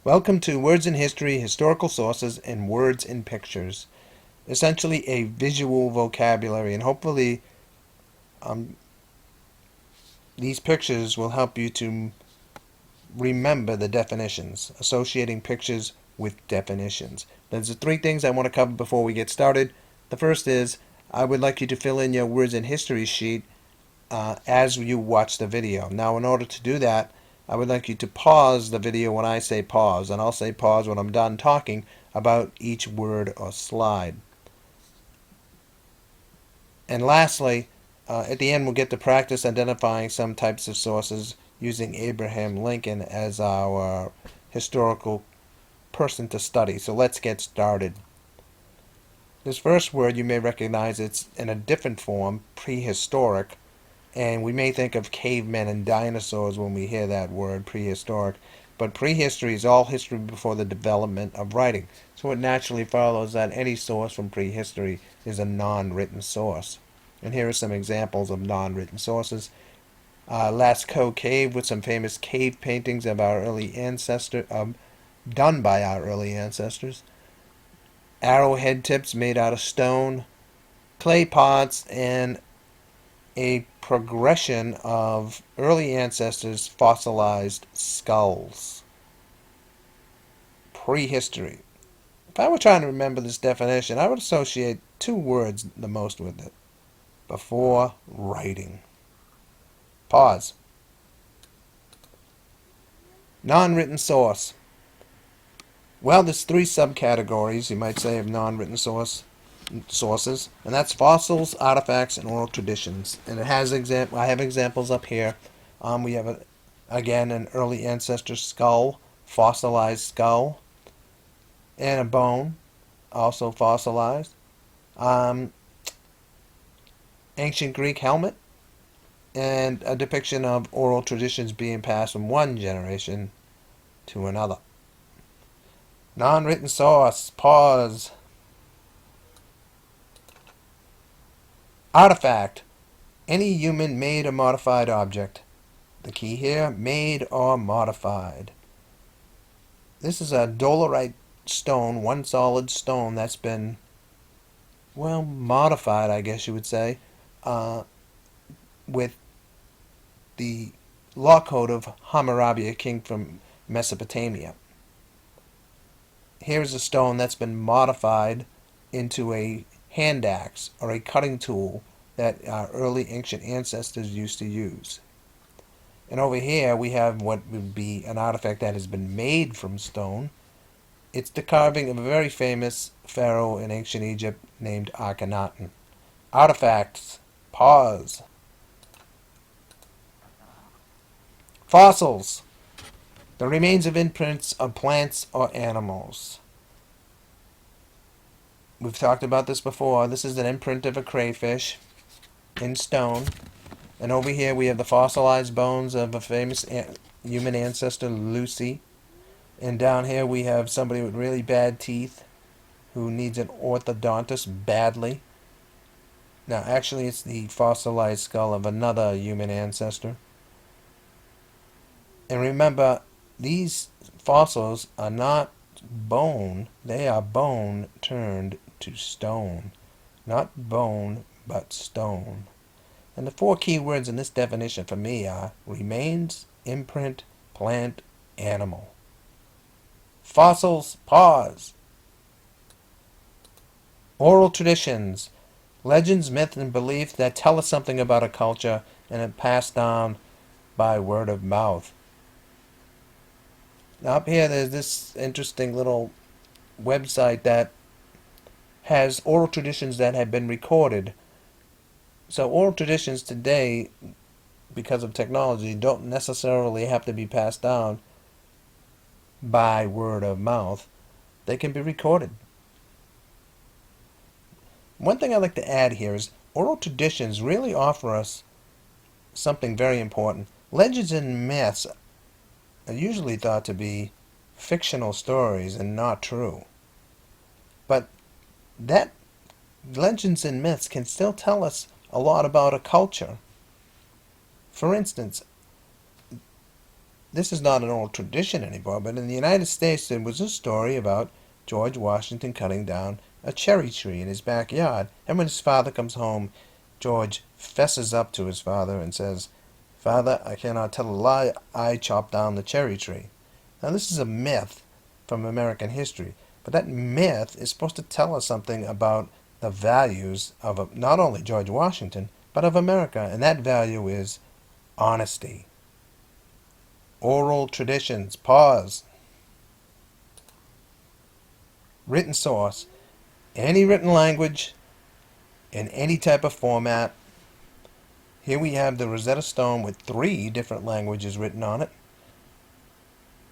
Welcome to Words in History, Historical Sources, and Words in Pictures. Essentially a visual vocabulary, and hopefully these pictures will help you to remember the definitions, associating pictures with definitions. There's three things I want to cover before we get started. The first is I would like you to fill in your Words in History sheet as you watch the video. Now, in order to do that, I would like you to pause the video when I say pause, and I'll say pause when I'm done talking about each word or slide. And lastly, at the end we'll get to practice identifying some types of sources using Abraham Lincoln as our historical person to study. So let's get started. This first word you may recognize, it's in a different form, prehistoric. And we may think of cavemen and dinosaurs when we hear that word, prehistoric. But prehistory is all history before the development of writing. So it naturally follows that any source from prehistory is a non-written source. And here are some examples of non-written sources. Lascaux Cave, with some famous cave paintings of our early ancestors, done by our early ancestors. Arrowhead tips made out of stone. Clay pots, and a progression of early ancestors' fossilized skulls. Prehistory. If I were trying to remember this definition, I would associate two words the most with it. Before writing. Pause. Non-written source. Well, there's three subcategories, you might say, of non-written sources, and that's fossils, artifacts, and oral traditions. And it has I have examples up here. We have again an early ancestor skull, fossilized skull, and a bone, also fossilized. Ancient Greek helmet, and a depiction of oral traditions being passed from one generation to another. Non-written source. Pause. Artifact. Any human made or modified object. The key here, made or modified. This is a dolerite stone, one solid stone that's been, well, modified, I guess you would say, with the law code of Hammurabi, a king from Mesopotamia. Here's a stone that's been modified into a hand axe or a cutting tool that our early ancient ancestors used to use. And over here we have what would be an artifact that has been made from stone. It's the carving of a very famous pharaoh in ancient Egypt named Akhenaten. Artifacts. Pause. Fossils. The remains of imprints of plants or animals. We've talked about this before. This is an imprint of a crayfish in stone. And over here we have the fossilized bones of a famous human ancestor, Lucy. And down here we have somebody with really bad teeth who needs an orthodontist badly. Now, actually, it's the fossilized skull of another human ancestor. And remember, these fossils are not bone. They are bone turned to stone. Not bone, but stone. And the four key words in this definition for me are remains, imprint, plant, animal. Fossils. Pause. Oral traditions. Legends, myths, and beliefs that tell us something about a culture and are passed down by word of mouth. Now up here there's this interesting little website that has oral traditions that have been recorded. So oral traditions today, because of technology, don't necessarily have to be passed down by word of mouth. They can be recorded. One thing I'd like to add here is oral traditions really offer us something very important. Legends and myths are usually thought to be fictional stories and not true. But that legends and myths can still tell us a lot about a culture. For instance, this is not an old tradition anymore, but in the United States there was a story about George Washington cutting down a cherry tree in his backyard. And when his father comes home, George fesses up to his father and says, "Father, I cannot tell a lie. I chopped down the cherry tree." Now, this is a myth from American history, but that myth is supposed to tell us something about the values of not only George Washington, but of America, and that value is honesty. Oral traditions. Pause. Written source. Any written language in any type of format. Here we have the Rosetta Stone with 3 different languages written on it.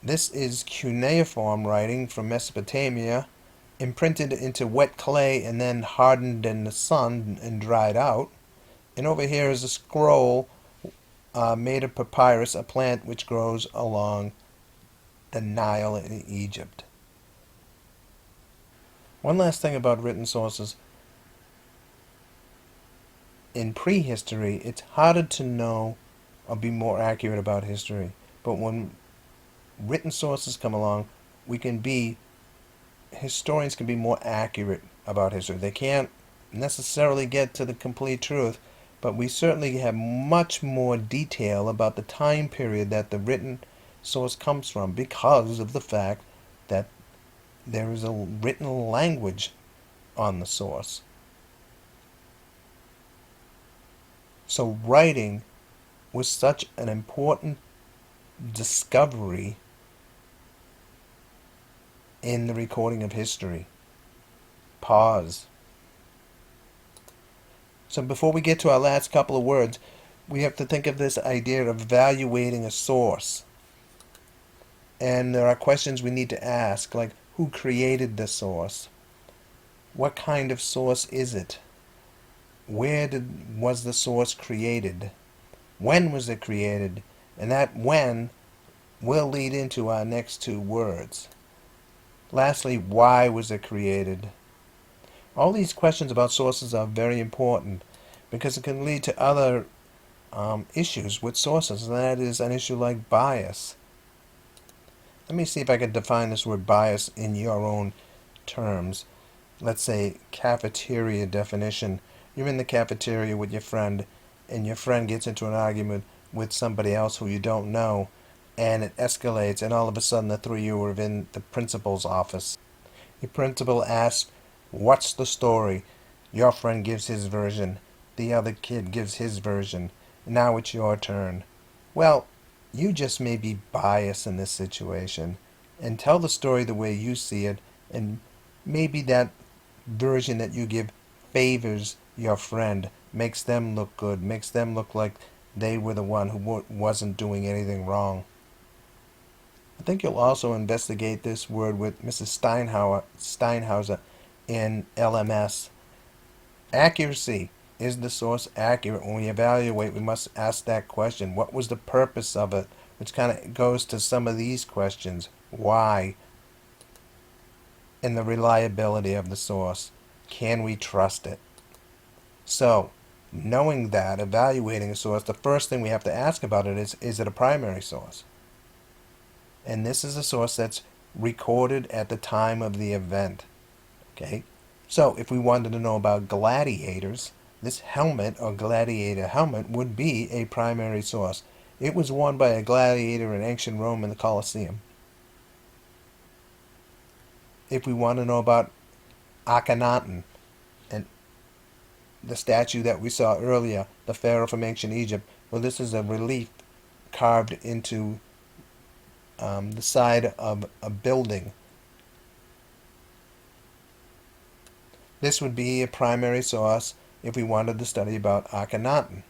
This is cuneiform writing from Mesopotamia, imprinted into wet clay and then hardened in the sun and dried out. And over here is a scroll made of papyrus, a plant which grows along the Nile in Egypt. One last thing about written sources. In prehistory, it's harder to know or be more accurate about history. But when written sources come along, historians can be more accurate about history. They can't necessarily get to the complete truth, but we certainly have much more detail about the time period that the written source comes from because of the fact that there is a written language on the source. So writing was such an important discovery in the recording of history. Pause. So before we get to our last couple of words, we have to think of this idea of evaluating a source. And there are questions we need to ask, like who created the source? What kind of source is it? Was the source created? When was it created? And that when will lead into our next 2 words. Lastly, why was it created? All these questions about sources are very important because it can lead to other issues with sources, and that is an issue like bias. Let me see if I can define this word bias in your own terms. Let's say cafeteria definition. You're in the cafeteria with your friend, and your friend gets into an argument with somebody else who you don't know, and it escalates, and all of a sudden the 3 of you are in the principal's office. Your principal asks, "What's the story?" Your friend gives his version. The other kid gives his version. Now it's your turn. Well, you just may be biased in this situation, and tell the story the way you see it, and maybe that version that you give favors your friend, makes them look good, makes them look like they were the one who wasn't doing anything wrong. I think you'll also investigate this word with Mrs. Steinhauser in LMS. Accuracy. Is the source accurate? When we evaluate, we must ask that question. What was the purpose of it? Which kind of goes to some of these questions. Why? And the reliability of the source. Can we trust it? So, knowing that, evaluating a source, the first thing we have to ask about it is it a primary source? And this is a source that's recorded at the time of the event. Okay? So, if we wanted to know about gladiators, this helmet or gladiator helmet would be a primary source. It was worn by a gladiator in ancient Rome in the Colosseum. If we want to know about Akhenaten, and the statue that we saw earlier, the pharaoh from ancient Egypt, well, this is a relief carved into the side of a building. This would be a primary source if we wanted to study about Akhenaten.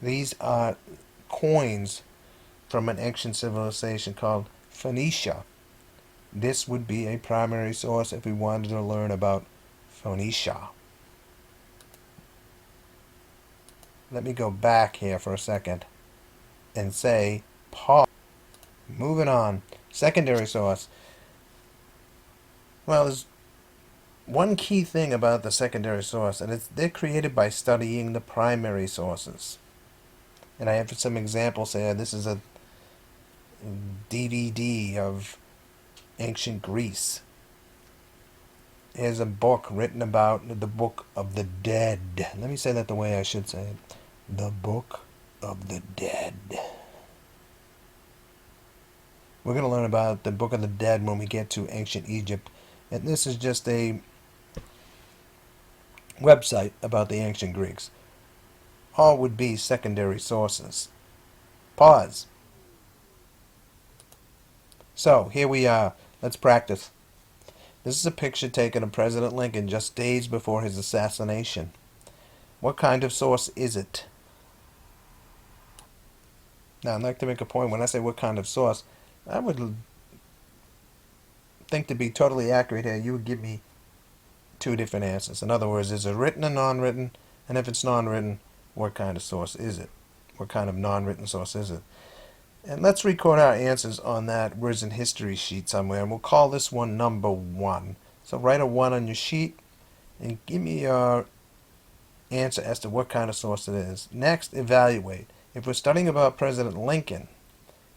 These are coins from an ancient civilization called Phoenicia. This would be a primary source if we wanted to learn about Phoenicia. Let me go back here for a second and say pause. Moving on. Secondary source. Well, there's one key thing about the secondary source, and they're created by studying the primary sources. And I have some examples here. This is DVD of ancient Greece. Here's a book written about the Book of the Dead. Let me say that the way I should say it. The Book of the Dead. We're going to learn about the Book of the Dead when we get to ancient Egypt. And this is just a website about the ancient Greeks. All would be secondary sources. Pause. So, here we are. Let's practice. This is a picture taken of President Lincoln just days before his assassination. What kind of source is it? Now, I'd like to make a point. When I say what kind of source, I would think to be totally accurate here, you would give me two different answers. In other words, is it written or non-written? And if it's non-written, what kind of source is it? What kind of non-written source is it? And let's record our answers on that words in history sheet somewhere, and we'll call this one number 1. So write a 1 on your sheet and give me your answer as to what kind of source it is. Next, evaluate. If we're studying about President Lincoln,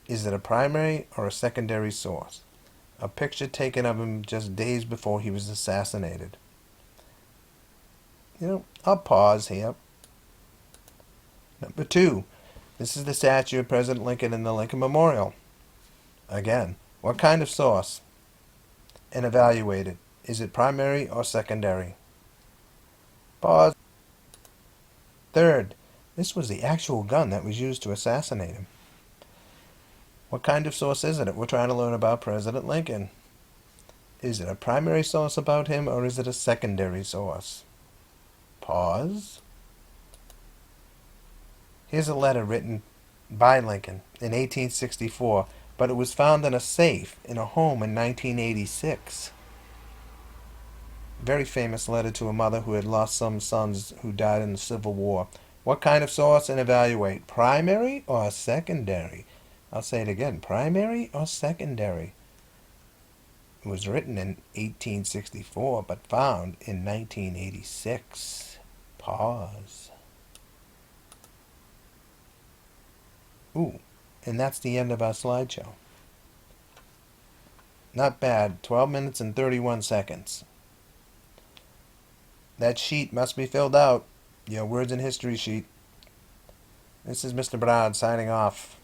is it a primary or a secondary source? A picture taken of him just days before he was assassinated. I'll pause here. Number 2. This is the statue of President Lincoln in the Lincoln Memorial. Again, what kind of source? And evaluate it. Is it primary or secondary? Pause. Third, this was the actual gun that was used to assassinate him. What kind of source is it? We're trying to learn about President Lincoln. Is it a primary source about him or is it a secondary source? Pause. Here's a letter written by Lincoln in 1864, but it was found in a safe in a home in 1986. Very famous letter to a mother who had lost some sons who died in the Civil War. What kind of source and evaluate? Primary or secondary? I'll say it again. Primary or secondary? It was written in 1864, but found in 1986. Pause. Ooh, and that's the end of our slideshow. Not bad. 12 minutes and 31 seconds. That sheet must be filled out. Your words in history sheet. This is Mr. Brown signing off.